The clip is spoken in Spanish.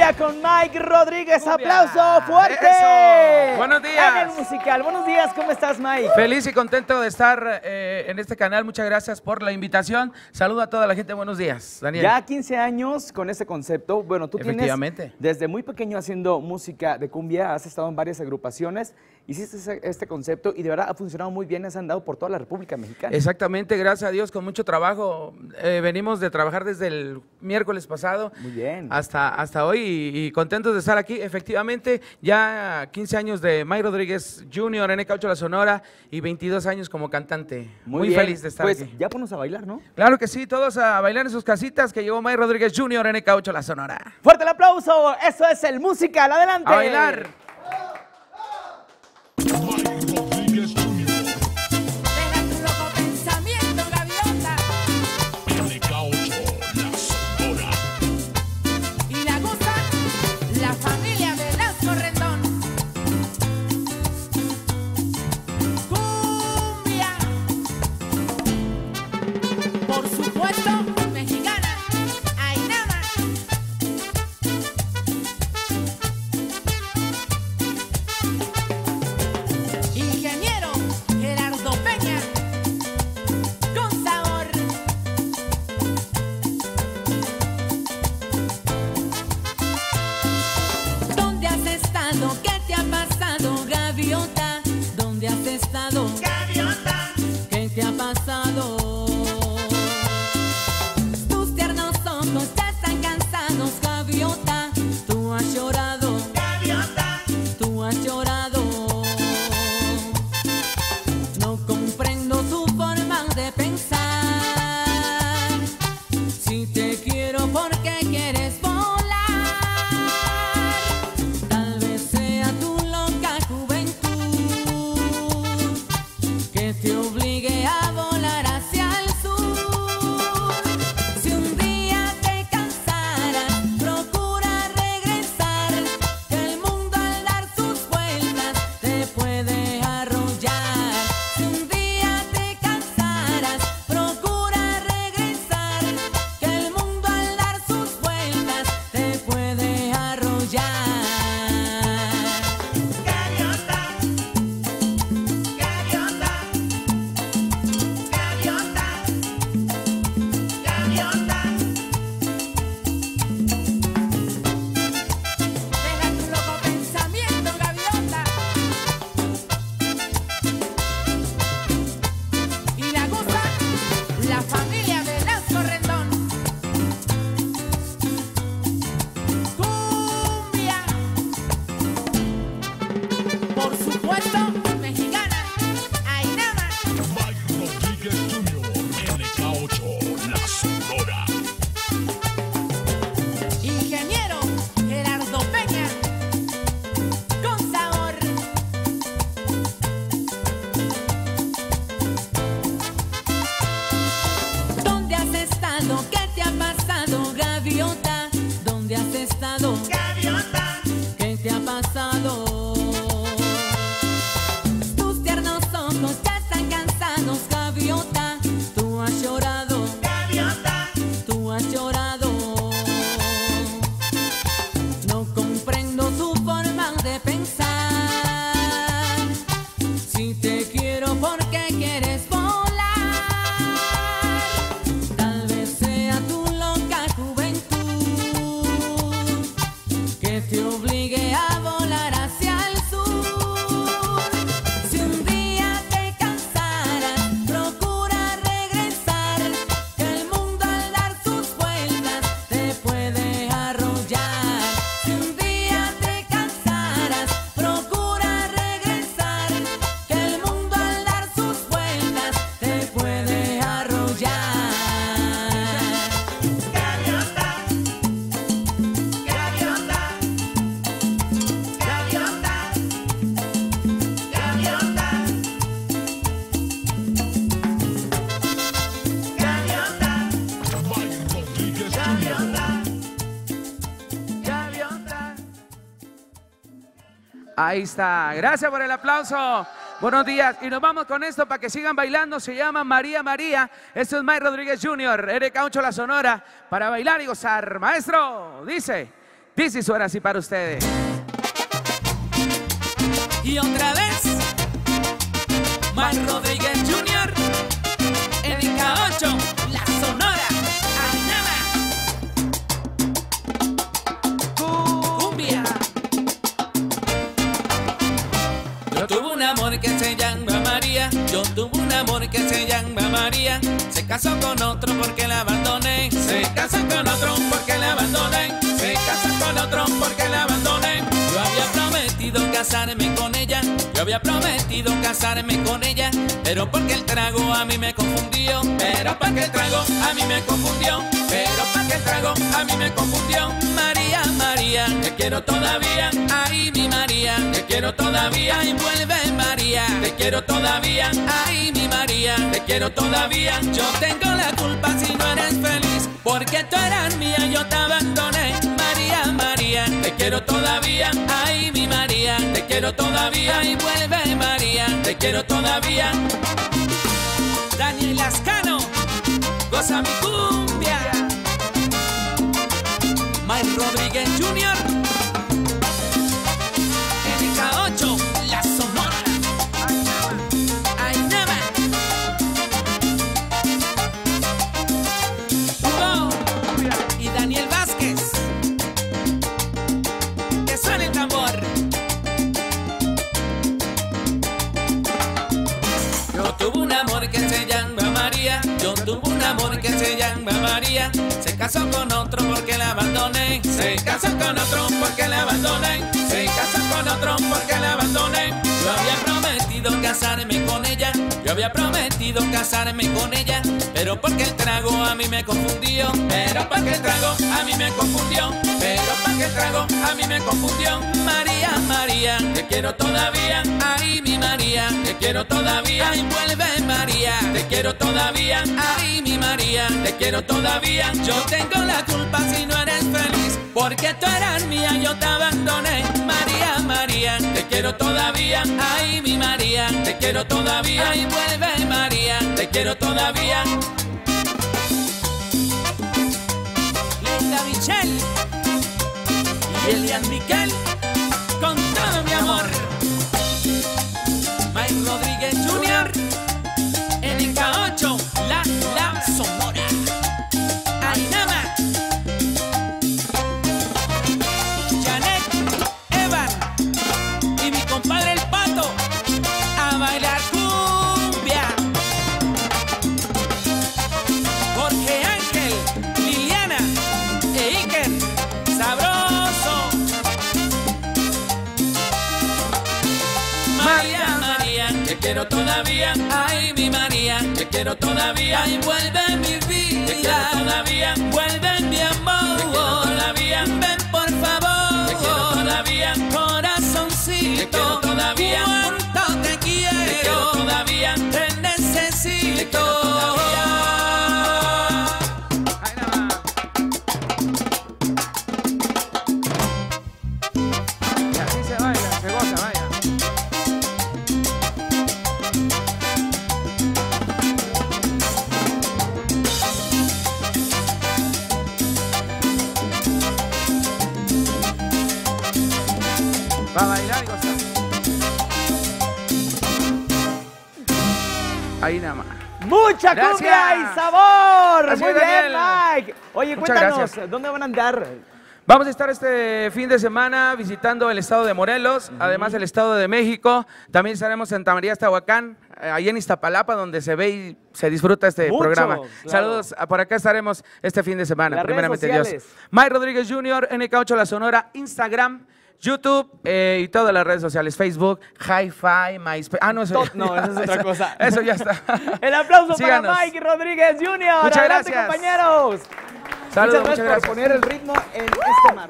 cumbia con Mike Rodríguez. Cumbia. ¡Aplauso fuerte! Eso. Buenos días. En el musical. Buenos días, ¿cómo estás, Mike? Feliz y contento de estar en este canal. Muchas gracias por la invitación. Saludo a toda la gente. Buenos días, Daniel. Ya 15 años con este concepto. Bueno, tú tienes desde muy pequeño haciendo música de cumbia. Has estado en varias agrupaciones. Hiciste este concepto y de verdad ha funcionado muy bien. Has andado por toda la República Mexicana. Exactamente, gracias a Dios, con mucho trabajo. Venimos de trabajar desde el miércoles pasado. Muy bien. Hasta hoy y contentos de estar aquí. Efectivamente, ya 15 años de Mike Rodríguez Jr. en Caucho La Sonora y 22 años como cantante. Muy feliz de estar aquí. Pues ya ponnos a bailar, ¿no? Claro que sí, todos a bailar en sus casitas, que llegó Mike Rodríguez Jr. en Caucho La Sonora. ¡Fuerte el aplauso! Eso es el musical. ¡Adelante! ¡A bailar! ¿Qué te ha pasado, gaviota? ¿Dónde has estado? Gaviota. ¿Qué te ha pasado? Tus tiernos ojos ya están cansados, gaviota. Tú has llorado, gaviota. Tú has llorado. No comprendo tu forma de pensar. Si te quiero, ¿por qué quieres volar? Te obligue a volar hacia el sur. Si un día te cansaras, procura regresar, que el mundo al dar sus vueltas te puede arrollar. Si un día te cansaras, procura regresar, que el mundo al dar sus vueltas te puede arrollar. ¿Qué te ha pasado, gaviota? ¿Dónde has estado? Gaviota. ¿Qué te ha pasado? Tus tiernos ojos ya están cansados, gaviota. Tú has llorado, gaviota. Tú has llorado. No comprendo tu forma de pensar. Si te quiero, ¿por qué quieres volar? Te obligue a volar hacia el sur. Si un día te cansaras, procura regresar, que el mundo al dar sus vueltas te puede arrollar. Si un día te cansaras, procura regresar, que el mundo al dar sus vueltas te puede arrollar. Ahí está, gracias por el aplauso. Buenos días, y nos vamos con esto para que sigan bailando. Se llama María María. Esto es Mike Rodríguez Jr., Caucho La Sonora, para bailar y gozar. Maestro, dice: Dice suena así para ustedes. Y otra vez, Mike Rodríguez Jr. en el K8, la Sonora, Ainama. Cumbia. Yo tuve un amor que se llama María. Yo tuve un amor que se llama María. Se casó con otro porque la abandoné. Se casó con otro porque la abandoné. Se casó con otro porque la abandoné. Yo había prometido casarme con ella. Yo había prometido casarme con ella. Pero porque el trago a mí me confundió. Pero porque el trago a mí me confundió. Pero porque el trago a mí me confundió. María, María, te quiero todavía. Ay, mi María, te quiero todavía. Y vuelve María, te quiero todavía. Ay, mi María, te quiero todavía. Yo tengo la culpa si no eres feliz. Porque tú eras mía, yo te abandoné. María, María, te quiero todavía. Ay, mi María, te quiero todavía. Y vuelve María, te quiero todavía. Daniel Lascano, goza mi cumbia. Mike Rodríguez Jr. en el K8, la Sonora, Ainama. Hugo y Daniel Vázquez, que suena el tambor. Yo tuve un amor que se llama María. Yo tuve un amor que se llama María. Se casó con otro porque la abandoné. Se casó con otro porque la abandoné. Se casó con otro porque la abandoné. Yo había prometido casarme con ella. Yo había prometido casarme con ella. Pero porque el trago a mí me confundió. Pero porque el trago a mí me confundió. Pero porque el trago a mí me confundió. María, María, te quiero todavía. Ay, mi María, te quiero todavía. Y vuelve María, te quiero todavía. Ay, mi María, te quiero todavía. Yo tengo la culpa si no eres feliz. Porque tú eras mía, yo te abandoné. María, María, te quiero todavía. Ay, mi María, te quiero todavía. Y vuelve María, te quiero todavía. Linda Michelle y Elian Miquel, con todo mi amor. Mike Rodríguez Jr. en el K8, la Sonora, Ainama. Janet, Evan y mi compadre el Pato a bailar cumbia. Jorge Ángel, Liliana e Iker, sabroso. María, María, te quiero todavía. Ay, mi María, te quiero todavía. Y vuelve mi vida, te quiero todavía. Vuelve mi amor, te quiero todavía. Ven por favor, te quiero todavía. Corazoncito, te quiero todavía. Cuánto te quiero todavía. Te necesito todavía. Y así se baila, se goza, vaya. Va a bailar y gozar. Ahí nada más. ¡Mucha Gracias. cumbia y sabor! Gracias, Muy bien, Daniel. Mike. Oye, Muchas cuéntanos, gracias. ¿dónde van a andar? Vamos a estar este fin de semana visitando el estado de Morelos, además el estado de México. También estaremos en Santa María, Tehuacán, ahí en Iztapalapa, donde se ve y se disfruta este Mucho, programa. claro. Saludos, por acá estaremos este fin de semana, Las primeramente redes Dios. sociales. Mike Rodríguez Jr., NK8 La Sonora, Instagram, YouTube y todas las redes sociales, Facebook, Hi-Fi, MySpace. Ah, no, eso, No, esa es otra cosa. Eso ya está. El aplauso Síganos. para Mike Rodríguez Jr. Muchas Adelante, gracias. compañeros. Saludos, Muchas gracias por poner el ritmo en este mar.